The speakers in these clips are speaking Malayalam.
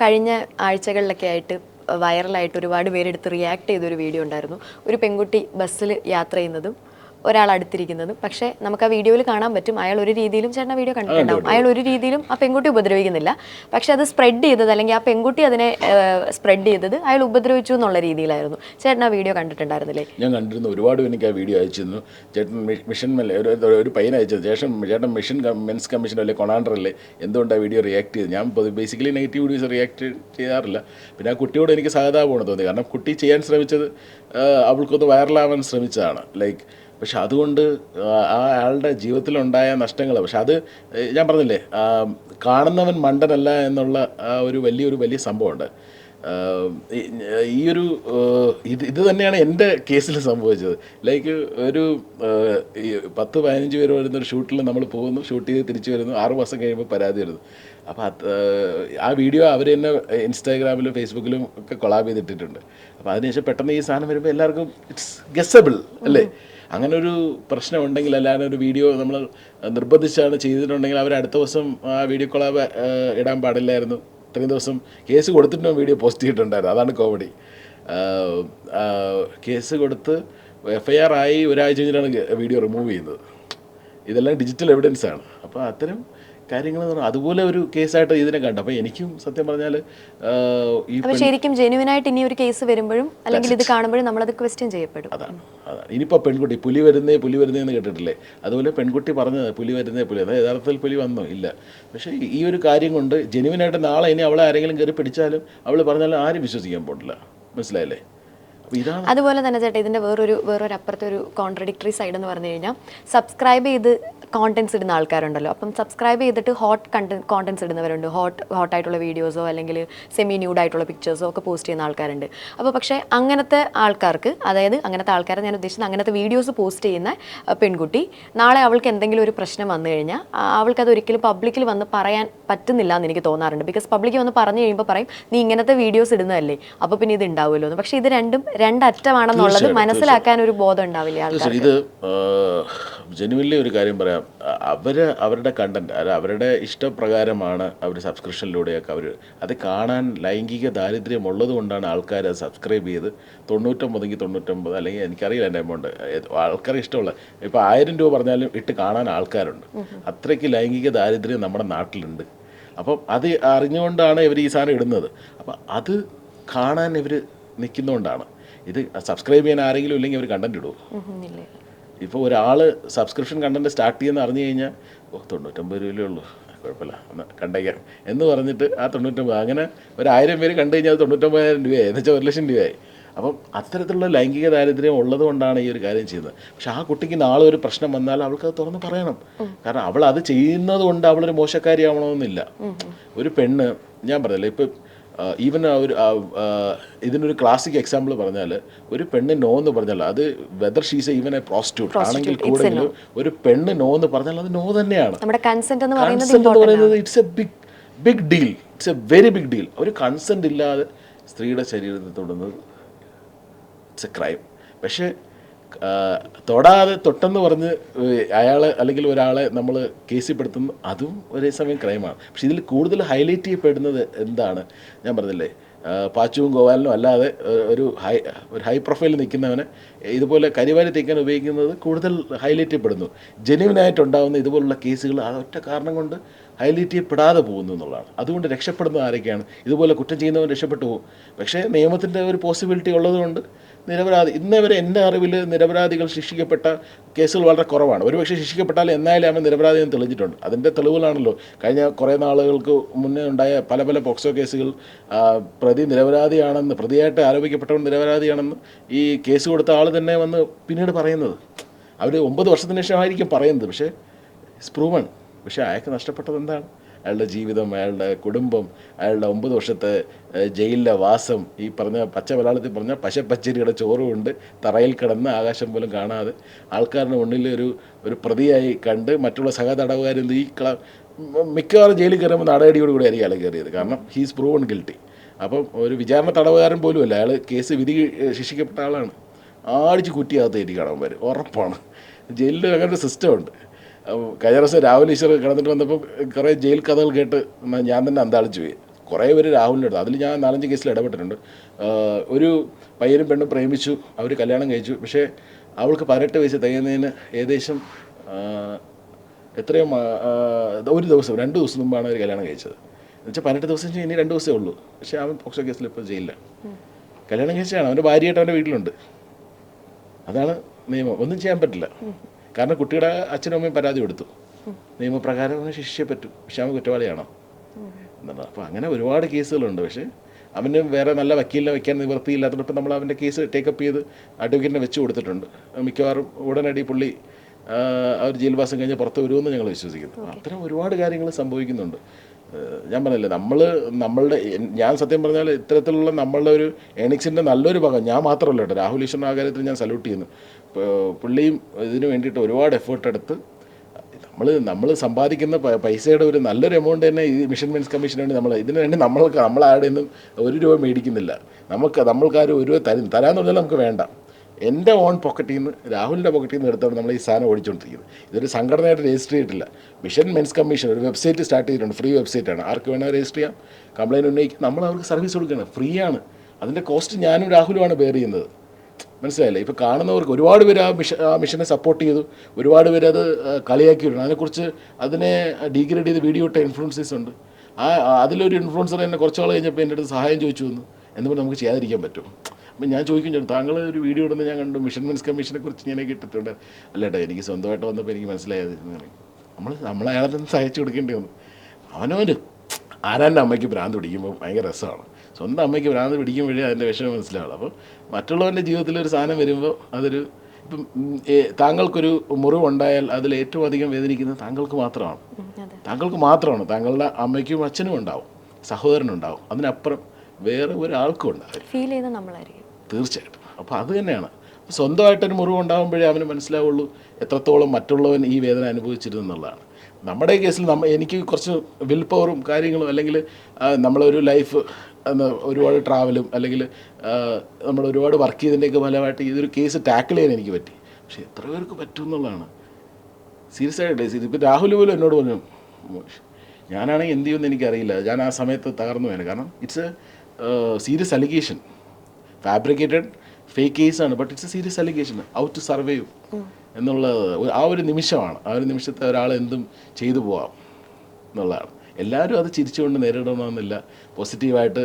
കഴിഞ്ഞ ആഴ്ചകളിലൊക്കെ ആയിട്ട് വൈറലായിട്ട് ഒരുപാട് പേരെടുത്ത് റിയാക്ട് ചെയ്തൊരു വീഡിയോ ഉണ്ടായിരുന്നു. ഒരു പെൺകുട്ടി ബസ്സിൽ യാത്ര ചെയ്യുന്നതും ഒരാൾ അടുത്തിരിക്കുന്നതും. പക്ഷേ നമുക്ക് ആ വീഡിയോയിൽ കാണാൻ പറ്റും അയാൾ ഒരു രീതിയിലും, ചേട്ടൻ വീഡിയോ കണ്ടിട്ടുണ്ടാവും, അയാൾ ഒരു രീതിയിലും ആ പെൺകുട്ടി ഉപദ്രവിക്കുന്നില്ല. പക്ഷെ അത് സ്പ്രെഡ് ചെയ്തത്, അല്ലെങ്കിൽ ആ പെൺകുട്ടി അതിനെ സ്പ്രെഡ് ചെയ്തത് അയാൾ ഉപദ്രവിച്ചു എന്നുള്ള രീതിയിലായിരുന്നു. ചേട്ടൻ ആ വീഡിയോ കണ്ടിട്ടുണ്ടായിരുന്നില്ലേ? ഞാൻ കണ്ടിരുന്നു. ഒരുപാട് എനിക്ക് ആ വീഡിയോ അയച്ചിരുന്നു. ചേട്ടൻ മിഷൻ ഒരു പയ്യൻ അയച്ചത്. ശേഷം ചേട്ടൻ മിഷൻ മെൻസ് കമ്മീഷൻ അല്ലേ, കൊണാണ്ടർ അല്ലേ, എന്തുകൊണ്ട് ആ വീഡിയോ റിയാക്ട് ചെയ്ത്? ഞാൻ ബേസിക്കലി നെഗറ്റീവ് വീഡിയോസ് റിയാക്ട് ചെയ്യാറില്ല. പിന്നെ ആ കുട്ടിയോട് എനിക്ക് സഹതാപമാണ് തോന്നി. കാരണം കുട്ടി ചെയ്യാൻ ശ്രമിച്ചത് അവൾക്കൊന്ന് വൈറലാവാൻ ശ്രമിച്ചതാണ്. പക്ഷെ അതുകൊണ്ട് ആ ആളുടെ ജീവിതത്തിലുണ്ടായ നഷ്ടങ്ങൾ, പക്ഷെ അത് ഞാൻ പറഞ്ഞില്ലേ, കാണുന്നവൻ മണ്ടനല്ല എന്നുള്ള ആ ഒരു വലിയ സംഭവമുണ്ട്. ഈയൊരു ഇത് തന്നെയാണ് എൻ്റെ കേസിൽ സംഭവിച്ചത്. ഒരു 10-15 പേര് വരുന്നൊരു ഷൂട്ടിൽ നമ്മൾ പോകുന്നു, ഷൂട്ട് ചെയ്ത് തിരിച്ചു വരുന്നു, 6 മാസം കഴിയുമ്പോൾ പരാതി വരുന്നു. അപ്പോൾ ആ വീഡിയോ അവർ തന്നെ ഇൻസ്റ്റാഗ്രാമിലും ഫേസ്ബുക്കിലും ഒക്കെ കൊളാബ് ചെയ്തിട്ടിട്ടുണ്ട്. അപ്പോൾ അതിനുശേഷം പെട്ടെന്ന് ഈ സാധനം വരുമ്പോൾ എല്ലാവർക്കും ഇറ്റ്സ് ഗസ്സബിൾ അല്ലേ? അങ്ങനൊരു പ്രശ്നം ഉണ്ടെങ്കിൽ, അല്ലാതെ ഒരു വീഡിയോ നമ്മൾ നിർബന്ധിച്ചാണ് ചെയ്തിട്ടുണ്ടെങ്കിൽ അവർ അടുത്ത ദിവസം ആ വീഡിയോ കൊളാബ് ഇടാൻ പാടില്ലായിരുന്നു. ഇത്രയും ദിവസം കേസ് കൊടുത്തിട്ടും വീഡിയോ പോസ്റ്റ് ചെയ്തിട്ടുണ്ടായിരുന്നു. അതാണ് കോമഡി. കേസ് കൊടുത്ത് FIR ആയി ഒരാഴ്ച കഴിഞ്ഞിട്ടാണ് വീഡിയോ റിമൂവ് ചെയ്യുന്നത്. ഇതെല്ലാം ഡിജിറ്റൽ എവിഡൻസ് ആണ്. അപ്പോൾ അത്തരം കാര്യങ്ങൾ എന്ന് പറഞ്ഞാൽ അതുപോലെ ഒരു കേസായിട്ട് ഇതിനെ കണ്ടു. അപ്പോൾ എനിക്കും സത്യം പറഞ്ഞാൽ ശരിക്കും ജെന്യുവിനായിട്ട് ഇനി ഒരു കേസ് വരുമ്പോഴും അല്ലെങ്കിൽ ഇത് കാണുമ്പോഴും നമ്മളത് ക്വസ്റ്റ്യൻ ചെയ്യപ്പെടും. അതാണ് ഇനിയിപ്പോൾ പെൺകുട്ടി പുലി വരുന്നേന്ന് കേട്ടിട്ടില്ലേ? അതുപോലെ പെൺകുട്ടി പറഞ്ഞത് പുലി വരുന്നേ, അതായത് യഥാർത്ഥത്തിൽ പുലി വന്നോ ഇല്ല. പക്ഷേ ഈ ഒരു കാര്യം കൊണ്ട് ജെന്യുവിനായിട്ട് നാളെ ഇനി അവളെ ആരെങ്കിലും കയറി പിടിച്ചാലും അവൾ പറഞ്ഞാലും ആരും വിശ്വസിക്കാൻ പോകില്ല. മനസ്സിലായില്ലേ? അതുപോലെ തന്നെ ചേട്ടാ, ഇതിൻ്റെ വേറൊരു അപ്പുറത്തെ ഒരു കോൺട്രഡിക്ടറി സൈഡ് എന്ന് പറഞ്ഞു കഴിഞ്ഞാൽ, സബ്സ്ക്രൈബ് ചെയ്ത് കോണ്ടന്റ്സ് ഇടുന്ന ആൾക്കാരുണ്ടല്ലോ. അപ്പം സബ്സ്ക്രൈബ് ചെയ്തിട്ട് ഹോട്ട് കോണ്ടന്റ്സ് ഇടുന്നവരുണ്ട്. ഹോട്ടായിട്ടുള്ള വീഡിയോസോ അല്ലെങ്കിൽ സെമി ന്യൂഡായിട്ടുള്ള പിക്ചേഴ്സോ ഒക്കെ പോസ്റ്റ് ചെയ്യുന്ന ആൾക്കാരുണ്ട്. അപ്പോൾ പക്ഷേ അങ്ങനത്തെ ആൾക്കാർക്ക്, അതായത് അങ്ങനത്തെ ആൾക്കാരെ ഞാൻ ഉദ്ദേശിച്ചത്, അങ്ങനത്തെ വീഡിയോസ് പോസ്റ്റ് ചെയ്യുന്ന പെൺകുട്ടി നാളെ അവൾക്ക് എന്തെങ്കിലും ഒരു പ്രശ്നം വന്നു കഴിഞ്ഞാൽ അവൾക്കത് ഒരിക്കലും പബ്ലിക്കിൽ വന്ന് പറയാൻ പറ്റുന്നില്ല എന്ന് എനിക്ക് തോന്നാറുണ്ട്. ബിക്കോസ് പബ്ലിക്കിൽ വന്ന് പറഞ്ഞു കഴിയുമ്പോൾ പറയും, നീ ഇങ്ങനത്തെ വീഡിയോസ് ഇടുന്നതല്ലേ, അപ്പോൾ പിന്നെ ഇത് ഉണ്ടാവുമല്ലോ എന്ന്. പക്ഷേ ഇത് രണ്ടറ്റമാണെന്നുള്ളത് മനസ്സിലാക്കാൻ ഒരു ബോധം ഉണ്ടാവില്ല ആൾക്കാർക്ക്. ഇത് ജെനുവിൻലി ഒരു കാര്യം പറയാം, അവരുടെ കണ്ടന്റ് അവരുടെ ഇഷ്ടപ്രകാരമാണ് അവർ സബ്സ്ക്രിപ്ഷനിലൂടെയൊക്കെ അത് കാണാൻ ലൈംഗിക ദാരിദ്ര്യം ഉള്ളത് കൊണ്ടാണ് ആൾക്കാർ അത് സബ്സ്ക്രൈബ് ചെയ്ത് 99 അല്ലെങ്കിൽ എനിക്കറിയില്ല എൻ്റെ എമൗണ്ട്, ആൾക്കാർക്ക് ഇഷ്ടമുള്ള ഇപ്പോൾ 1000 രൂപ പറഞ്ഞാലും ഇട്ട് കാണാൻ ആൾക്കാരുണ്ട്. അത്രയ്ക്ക് ലൈംഗിക ദാരിദ്ര്യം നമ്മുടെ നാട്ടിലുണ്ട്. അപ്പം അത് അറിഞ്ഞുകൊണ്ടാണ് ഇവർ ഈ സാധനം ഇടുന്നത്. അപ്പം അത് കാണാൻ ഇവർ നിൽക്കുന്നതുകൊണ്ടാണ്. ഇത് സബ്സ്ക്രൈബ് ചെയ്യാൻ ആരെങ്കിലും ഇല്ലെങ്കിൽ അവർ കണ്ടന്റ് ഇടുമോ? ഇപ്പോൾ ഒരാൾ സബ്സ്ക്രിപ്ഷൻ കണ്ടന്റ് സ്റ്റാർട്ട് ചെയ്യുന്ന അറിഞ്ഞു കഴിഞ്ഞാൽ 99 രൂപയേ ഉള്ളൂ, കുഴപ്പമില്ല ഒന്ന് കണ്ടേക്കാം എന്ന് പറഞ്ഞിട്ട് ആ 99, അങ്ങനെ 1000 പേര് കണ്ടു കഴിഞ്ഞാൽ അത് 99,000 രൂപയായി, എന്ന് വെച്ചാൽ 1,00,000 രൂപയായി. അപ്പം അത്തരത്തിലുള്ള ലൈംഗിക ദാരിദ്ര്യം ഉള്ളത് കൊണ്ടാണ് ഈ ഒരു കാര്യം ചെയ്യുന്നത്. പക്ഷെ ആ കുട്ടിക്ക് നാളെ ഒരു പ്രശ്നം വന്നാൽ അവൾക്ക് അത് തുറന്ന് പറയണം. കാരണം അവൾ അത് ചെയ്യുന്നത് കൊണ്ട് അവളൊരു മോശക്കാരിയാവണമെന്നില്ല. ഒരു പെണ്ണ്, ഞാൻ പറഞ്ഞില്ല, ഇപ്പം ഈവൻ ഇതിനൊരു ക്ലാസിക് എക്സാമ്പിൾ പറഞ്ഞാൽ, ഒരു പെണ്ണ് നോ എന്ന് പറഞ്ഞാൽ അത് whether she's even A prostitute ആണെങ്കിൽ കൂടെങ്കിലും ഒരു പെണ്ണ് നോ എന്ന് പറഞ്ഞാൽ അത് നോ തന്നെയാണ്. കൺസെന്റ് എന്ന് പറയുന്നത് it's a big deal, it's a very big deal. ഒരു കൺസെന്റ് ഇല്ലാതെ സ്ത്രീയുടെ ശരീരത്തിൽ തൊടുന്നത് ഇറ്റ്സ് എ ക്രൈം. പക്ഷേ തൊട്ടെന്ന് പറഞ്ഞ് അയാളെ അല്ലെങ്കിൽ ഒരാളെ നമ്മൾ കേസിൽപ്പെടുത്തുന്നു, അതും ഒരേ സമയം ക്രൈമാണ്. പക്ഷെ ഇതിൽ കൂടുതൽ ഹൈലൈറ്റ് ചെയ്യപ്പെടുന്നത് എന്താണ്? ഞാൻ പറഞ്ഞില്ലേ, പാച്ചുവും ഗോപാലനും അല്ലാതെ ഒരു ഹൈ പ്രൊഫൈലിൽ നിൽക്കുന്നവനെ ഇതുപോലെ കരിവാരി തേക്കാൻ ഉപയോഗിക്കുന്നത് കൂടുതൽ ഹൈലൈറ്റ് ചെയ്യപ്പെടുന്നു. ജെന്യുവിനായിട്ടുണ്ടാകുന്ന ഇതുപോലുള്ള കേസുകൾ ആ ഒറ്റ കാരണം കൊണ്ട് ഹൈലൈറ്റ് ചെയ്യപ്പെടാതെ പോകുന്നു എന്നുള്ളതാണ്. അതുകൊണ്ട് രക്ഷപ്പെടുന്നത് ആരൊക്കെയാണ്? ഇതുപോലെ കുറ്റം ചെയ്യുന്നവൻ രക്ഷപ്പെട്ടു പോകും. പക്ഷേ നിയമത്തിൻ്റെ ഒരു പോസിബിലിറ്റി ഉള്ളതുകൊണ്ട് ഇന്നവരെ എൻ്റെ അറിവിൽ നിരപരാധികൾ ശിക്ഷിക്കപ്പെട്ട കേസുകൾ വളരെ കുറവാണ്. ഒരുപക്ഷെ ശിക്ഷിക്കപ്പെട്ടാൽ എന്നാലും അവൻ നിരപരാധിയെന്ന് തെളിഞ്ഞിട്ടുണ്ട്. അതിൻ്റെ തെളിവുകളാണല്ലോ കഴിഞ്ഞ കുറേ നാളുകൾക്ക് മുന്നേ ഉണ്ടായ പല പോക്സോ കേസുകൾ. പ്രതി നിരപരാധിയാണെന്ന്, പ്രതിയായിട്ട് ആരോപിക്കപ്പെട്ടവൻ നിരപരാധിയാണെന്ന് ഈ കേസ് കൊടുത്ത ആൾ തന്നെ വന്ന് പിന്നീട് പറയുന്നത്. അവർ 9 വർഷത്തിന് ശേഷമായിരിക്കും പറയുന്നത്, പക്ഷേ ഇറ്റ്സ് പ്രൂവൺ. പക്ഷേ അയാൾക്ക് നഷ്ടപ്പെട്ടത് എന്താണ്? അയാളുടെ ജീവിതം, അയാളുടെ കുടുംബം, അയാളുടെ 9 വർഷത്തെ ജയിലിലെ വാസം, ഈ പറഞ്ഞ പച്ച മലയാളത്തിൽ പറഞ്ഞ പശപ്പച്ചരിയുടെ ചോറുകൊണ്ട് തറയിൽ കിടന്ന് ആകാശം പോലും കാണാതെ ആൾക്കാരുടെ മുന്നിൽ ഒരു പ്രതിയായി കണ്ട് മറ്റുള്ള സഹതടവുകാരെന്ത് മിക്കവാറും ജയിലിൽ കയറുമ്പോൾ നടപടിയോടുകൂടി ആയിരിക്കും അയാൾ കയറിയത്. കാരണം ഹീസ് പ്രൂവൺ ഗിൽറ്റി. അപ്പം ഒരു വിചാരണ തടവുകാരൻ പോലും അല്ല, അയാൾ കേസ് വിധി ശിക്ഷിക്കപ്പെട്ട ആളാണ്. ആടിച്ച് കുറ്റിയകത്ത് എഴുതി കാണാൻ വരും, ഉറപ്പാണ്. ജയിലിൽ അങ്ങനെ ഒരു സിസ്റ്റമുണ്ട്. കഴിഞ്ഞ ദിവസം രാഹുൽ ഈശ്വർ കിടന്നിട്ട് വന്നപ്പോൾ കുറേ ജയിൽ കഥകൾ കേട്ട് ഞാൻ തന്നെ അന്താളിച്ചു പോയി. കുറേ പേര് രാഹുലിൻ്റെ അടുത്ത്, അതിൽ ഞാൻ 4-5 കേസിൽ ഇടപെട്ടിട്ടുണ്ട്. ഒരു പയ്യനും പെണ്ണും പ്രേമിച്ചു, അവർ കല്യാണം കഴിച്ചു. പക്ഷേ അവൾക്ക് 18 വയസ്സ് തികയുന്നതിന് ഏകദേശം എത്രയോ ഒരു ദിവസം 2 ദിവസം മുമ്പാണ് അവർ കല്യാണം കഴിച്ചത്. എന്നുവെച്ചാൽ 18 ദിവസം ഇനി 2 ദിവസമേ ഉള്ളൂ. പക്ഷേ അവൻ പോക്സോ കേസിൽ ഇപ്പോൾ ജയിലിലാണ്. കല്യാണം കഴിച്ചാണ്, അവൻ്റെ ഭാര്യയായിട്ട് അവൻ്റെ വീട്ടിലുണ്ട്. അതാണ് നിയമം. ഒന്നും ചെയ്യാൻ പറ്റില്ല. കാരണം കുട്ടിയുടെ അച്ഛനും അമ്മയും പരാതി കൊടുത്തു. നിയമപ്രകാരം അവന് ശിക്ഷിച്ചേ പറ്റും. പക്ഷെ അവൻ കുറ്റവാളിയാണോ എന്നുള്ളത്. അപ്പോൾ അങ്ങനെ ഒരുപാട് കേസുകളുണ്ട്. പക്ഷേ അവന് വേറെ നല്ല വക്കീലിനെ വയ്ക്കാൻ നിവൃത്തിയില്ലാത്തപ്പോൾ നമ്മൾ അവൻ്റെ കേസ് ടേക്കപ്പ് ചെയ്ത് അഡ്വക്കേറ്റിനെ വെച്ച് കൊടുത്തിട്ടുണ്ട്. മിക്കവാറും ഉടനടി പുള്ളി അവർ ജയിൽവാസം കഴിഞ്ഞ് പുറത്ത് വരുമെന്ന് ഞങ്ങൾ വിശ്വസിക്കുന്നു. അത്തരം ഒരുപാട് കാര്യങ്ങൾ സംഭവിക്കുന്നുണ്ട്. ഞാൻ പറഞ്ഞില്ലേ, ഞാൻ സത്യം പറഞ്ഞാൽ ഇത്തരത്തിലുള്ള നമ്മളുടെ ഒരു ഏണിക്സിൻ്റെ നല്ലൊരു ഭാഗം ഞാൻ മാത്രമല്ല കേട്ടോ, രാഹുൽ ഈശ്വറിൻ്റെ ആ കാര്യത്തിൽ ഞാൻ സല്യൂട്ട് ചെയ്യുന്നു. പുള്ളിയും ഇതിന് വേണ്ടിയിട്ട് ഒരുപാട് എഫേർട്ട് എടുത്ത് നമ്മൾ സമ്പാദിക്കുന്ന പൈസയുടെ ഒരു നല്ലൊരു എമൗണ്ട് തന്നെ ഈ മിഷൻ മെൻസ് കമ്മീഷന് വേണ്ടി ഇതിന് വേണ്ടി നമ്മളാരുടെ നിന്നും ₹1 മേടിക്കുന്നില്ല. നമ്മൾക്കാരും ₹1 തരാമെന്ന് പറഞ്ഞാൽ നമുക്ക് വേണ്ട. എൻ്റെ ഓൺ പോക്കറ്റിൽ നിന്ന്, രാഹുലിൻ്റെ പോക്കറ്റിൽ നിന്ന് എടുത്താണ് നമ്മൾ ഈ സാധനം ഓടിച്ചുകൊണ്ടിരിക്കുന്നത്. ഇതൊരു സംഘടനയായിട്ട് രജിസ്റ്റർ ചെയ്തിട്ടില്ല. മിഷൻ മെൻസ് കമ്മീഷൻ ഒരു വെബ്സൈറ്റ് സ്റ്റാർട്ട് ചെയ്തിട്ടുണ്ട്. ഫ്രീ വെബ്സൈറ്റാണ്. ആർക്ക് വേണമെങ്കിൽ രജിസ്റ്റർ ചെയ്യാം, കംപ്ലയിൻറ്റ് ഉന്നയിക്കും. നമ്മൾ അവർക്ക് സർവീസ് കൊടുക്കുകയാണ്, ഫ്രീ ആണ്. അതിൻ്റെ കോസ്റ്റ് ഞാനും രാഹുലുമാണ് ബെയർ ചെയ്യുന്നത്. മനസ്സിലായില്ലേ? ഇപ്പോൾ കാണുന്നവർക്ക് ഒരുപാട് പേര് ആ മിഷനെ സപ്പോർട്ട് ചെയ്തു, ഒരുപാട് പേര് അത് കളിയാക്കിയിട്ടുണ്ട്. അതിനെക്കുറിച്ച് അതിനെ ഡീഗ്രേഡ് ചെയ്ത് വീഡിയോ ഇട്ട ഇൻഫ്ലുവൻസേഴ്സ് ഉണ്ട്. അതിലൊരു ഇൻഫ്ലുവൻസർ എന്നെ കുറച്ച് നാൾ കഴിഞ്ഞപ്പോൾ എൻ്റെ അടുത്ത് സഹായം ചോദിച്ചു വന്നു. എന്തുകൊണ്ട് നമുക്ക് ചെയ്യാതിരിക്കാൻ പറ്റും? അപ്പം ഞാൻ ചോദിക്കും, താങ്കൾ ഒരു വീഡിയോ ഇടുന്നത് ഞാൻ കണ്ടു, മിഷൻ മെൻസ് കമ്മീഷനെ കുറിച്ച് ഞാനൊക്കെ ഇട്ടിട്ടുണ്ട്. അല്ലേട്ടാ, എനിക്ക് സ്വന്തമായിട്ട് വന്നപ്പോൾ എനിക്ക് മനസ്സിലായത് നമ്മൾ അയാളെ സഹായിച്ചു കൊടുക്കേണ്ടി വന്നു. അവനവന് ആരാൻ്റെ അമ്മയ്ക്ക് ഭ്രാന്ത് പിടിക്കുമ്പോൾ ഭയങ്കര രസമാണ്. സ്വന്തം അമ്മയ്ക്ക് ഭ്രാന്ത് പിടിക്കുമ്പോഴേ അതിൻ്റെ വിഷമം മനസ്സിലാവുള്ളൂ. അപ്പോൾ മറ്റുള്ളവൻ്റെ ജീവിതത്തിൽ ഒരു സാധനം വരുമ്പോൾ അതൊരു ഇപ്പം താങ്കൾക്കൊരു മുറിവുണ്ടായാൽ അതിൽ ഏറ്റവും അധികം വേദനിക്കുന്നത് താങ്കൾക്ക് മാത്രമാണ്. താങ്കളുടെ അമ്മയ്ക്കും അച്ഛനും ഉണ്ടാവും, സഹോദരനുണ്ടാവും, അതിനപ്പുറം വേറെ ഒരാൾക്കും ഉണ്ടാവില്ല. ഫീൽ ചെയ്യുന്നത് നമ്മളായിരിക്കും തീർച്ചയായിട്ടും. അപ്പോൾ അത് തന്നെയാണ്. സ്വന്തമായിട്ടൊരു മുറിവുണ്ടാകുമ്പോഴേ അവന് മനസ്സിലാവുള്ളൂ എത്രത്തോളം മറ്റുള്ളവൻ ഈ വേദന അനുഭവിച്ചിരുന്നെന്നുള്ളതാണ്. നമ്മുടെ കേസിൽ എനിക്ക് കുറച്ച് വിൽ പവറും കാര്യങ്ങളും, അല്ലെങ്കിൽ നമ്മളൊരു ലൈഫ് ഒരുപാട് ട്രാവലും, അല്ലെങ്കിൽ നമ്മൾ ഒരുപാട് വർക്ക് ചെയ്തതിൻ്റെയൊക്കെ ഫലമായിട്ട് ഇതൊരു കേസ് ടാക്കിൾ ചെയ്യാൻ എനിക്ക് പറ്റി. പക്ഷേ എത്ര പേർക്ക് പറ്റും എന്നുള്ളതാണ് സീരിയസ് ആയിട്ട്. ഇപ്പോൾ രാഹുൽ പോലും എന്നോട് പറഞ്ഞു, ഞാനാണെങ്കിൽ എന്ത് ചെയ്യുമെന്ന് എനിക്കറിയില്ല. ഞാൻ ആ സമയത്ത് തകർന്നു വേണം. കാരണം it's a serious allegation, fabricated fake കേസാണ്. But it's a serious allegation. How to survive എന്നുള്ളത് ആ ഒരു നിമിഷമാണ്. ആ ഒരു നിമിഷത്തെ ഒരാൾ എന്തും ചെയ്തു പോവാം എന്നുള്ളതാണ്. എല്ലാവരും അത് ചിരിച്ചുകൊണ്ട് നേരിടണമെന്നില്ല. പോസിറ്റീവായിട്ട്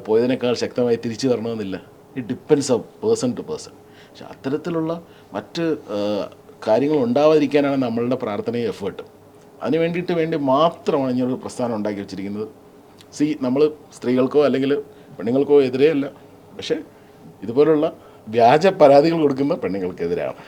പോയതിനേക്കാൾ ശക്തമായി തിരിച്ചു തരണമെന്നില്ല. It depends of person to person. പക്ഷെ അത്തരത്തിലുള്ള മറ്റ് കാര്യങ്ങൾ ഉണ്ടാവാതിരിക്കാനാണ് നമ്മളുടെ പ്രാർത്ഥനയും എഫേർട്ടും. അതിന് വേണ്ടി മാത്രമാണ് ഇങ്ങനൊരു പ്രസ്ഥാനം ഉണ്ടാക്കി വെച്ചിരിക്കുന്നത്. നമ്മൾ സ്ത്രീകൾക്കോ അല്ലെങ്കിൽ പെണ്ണുങ്ങൾക്കോ എതിരെയല്ല, പക്ഷേ ഇതുപോലുള്ള വ്യാജ പരാതികൾ കൊടുക്കുന്ന പെണ്ണുങ്ങൾക്കെതിരാണ്.